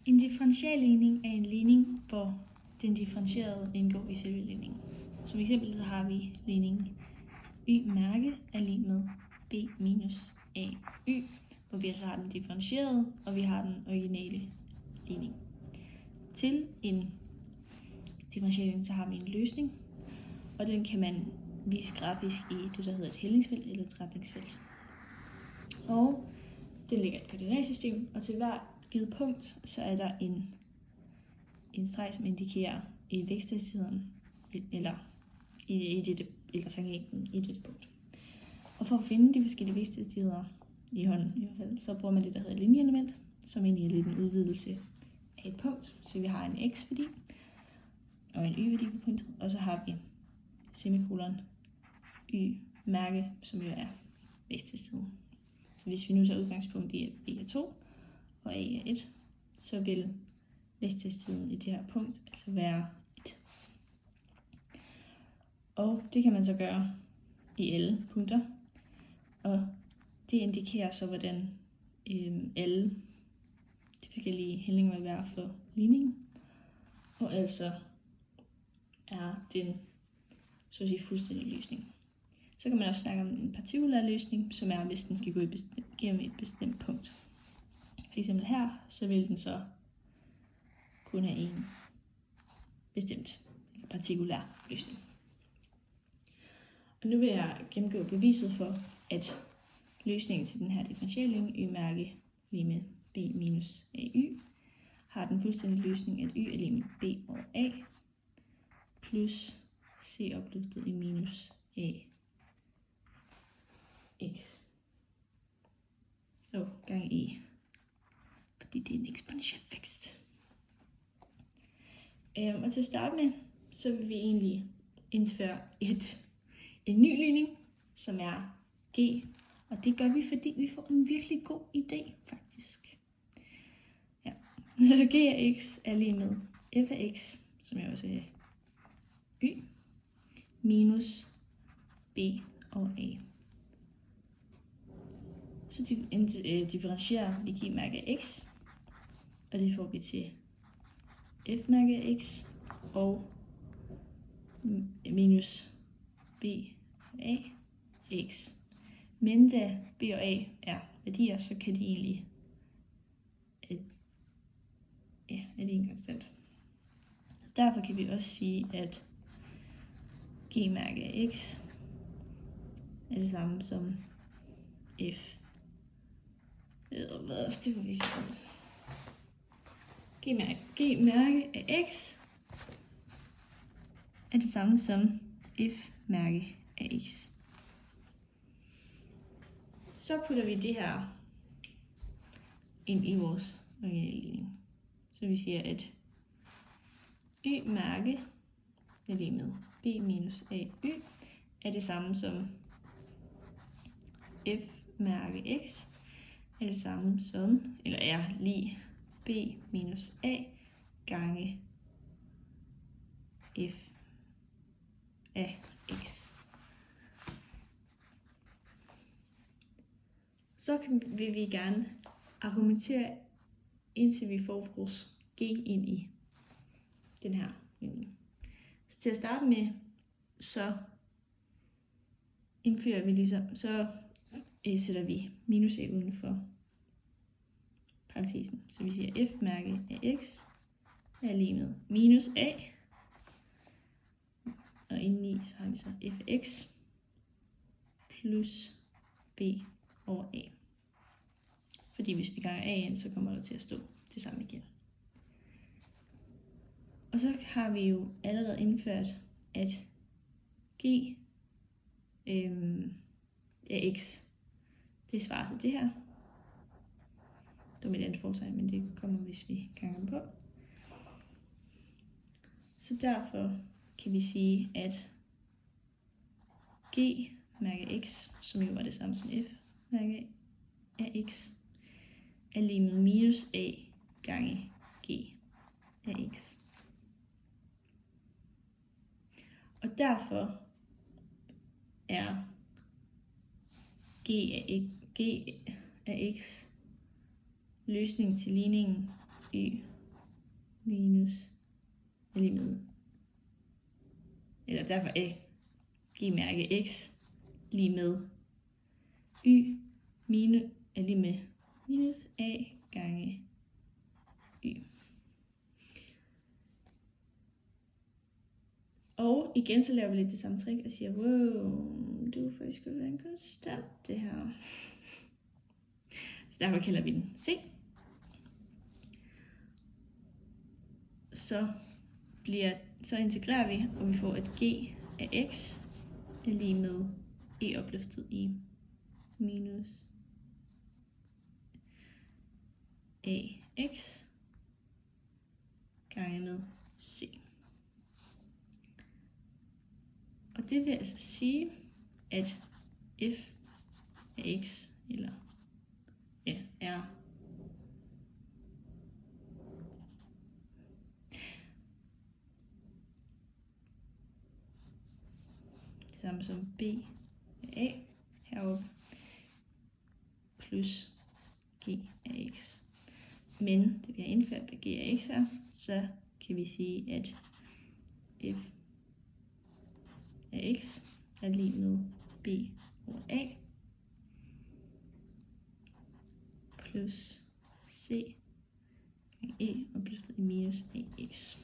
En differentialligning er en ligning, hvor den differentierede indgår i selve ligningen. Som eksempel så har vi ligningen y-mærke er lig med b minus ay, hvor vi altså har den differentierede, og vi har den originale ligning. Til en differentialligning så har vi en løsning, og den kan man vise grafisk i det, der hedder et hællingsfelt eller et retningsfelt. Og den ligger i et koordinatsystem, og til hver givet punkt, så er der en streg, som indikerer i væksthastigheden, eller tangenten i dette punkt. Og for at finde de forskellige væksthastigheder i hånden, i hvert fald, så bruger man det, der hedder linjeelement, som egentlig er lidt en udvidelse af et punkt. Så vi har en x-værdi og en y-værdi for punktet, og så har vi semikolon y-mærke, som jo er væksthastigheden. Så hvis vi nu tager udgangspunkt i, at b er 2 og a er 1, så vil væksthastigheden i det her punkt altså være 1. Og det kan man så gøre i alle punkter, og det indikerer så, hvordan alle de forskellige hællinger vil være for ligningen, og altså er den så at sige fuldstændig løsning. Så kan man også snakke om en partikulær løsning, som er, hvis den skal gå gennem et bestemt punkt. For eksempel her, så vil den så kun have en bestemt partikulær løsning. Og nu vil jeg gennemgå beviset for, at løsningen til den her differentialligning, y-mærke lig med b minus ay, har den fuldstændige løsning, at y er lig med b over a, plus c opløftet i minus a x gange e, fordi det er en eksponentiel vækst. Og til at starte med, så vil vi egentlig indføre en ny ligning, som er g, og det gør vi, fordi vi får en virkelig god idé, faktisk. Ja. Så g af x er lig med f af x, som jeg også er y, minus b over a. Så differentierer vi g-mærke af x, og det får vi til f-mærke af x og minus b af x. Men da b og a er værdier, så kan de egentlig er de en konstant. Derfor kan vi også sige, at g-mærke af x er det samme som f. Det var virkelig godt. G-mærke af x er det samme som f-mærke af x. Så putter vi det her ind i vores originale ligning. Så vi siger, at y-mærke er lig med b minus ay er det samme som f-mærke x er det samme som, eller er lig b minus a gange f af x. Så vil vi gerne argumentere, indtil vi får vores g ind i den her ligning. Så til at starte med, så indfører vi så sætter vi minus a uden for parentesen. Så vi siger f-mærke af x er lig med minus a, og indeni så har vi så f af x plus b over a. Fordi hvis vi ganger a ind, så kommer der til at stå det samme igen. Og så har vi jo allerede indført, at g af x, det svarer til det her. Det var mit andet fortegn, men det kommer, hvis vi ganger dem på. Så derfor kan vi sige, at g mærke x, som jo var det samme som f mærke af x, er lig med minus a gange g af x. Og derfor er g af x løsningen til ligningen y minus er lige med, eller derfor G mærke x lige med y minus er lige med minus a gange y. Og igen så laver vi lidt det samme trick og siger, wow, det er faktisk skulle være en konstant det her. Så derfor kalder vi den C. Så integrerer vi, og vi får, at g af x er lige med e opløftet i minus ax gange med c. Og det vil altså sige, at f af x, eller er det samme som b af a heroppe plus g af x. Men det vi har indført, hvad g af x er, så kan vi sige, at f af x er lige med b over a plus c gange e opløftet i minus ax.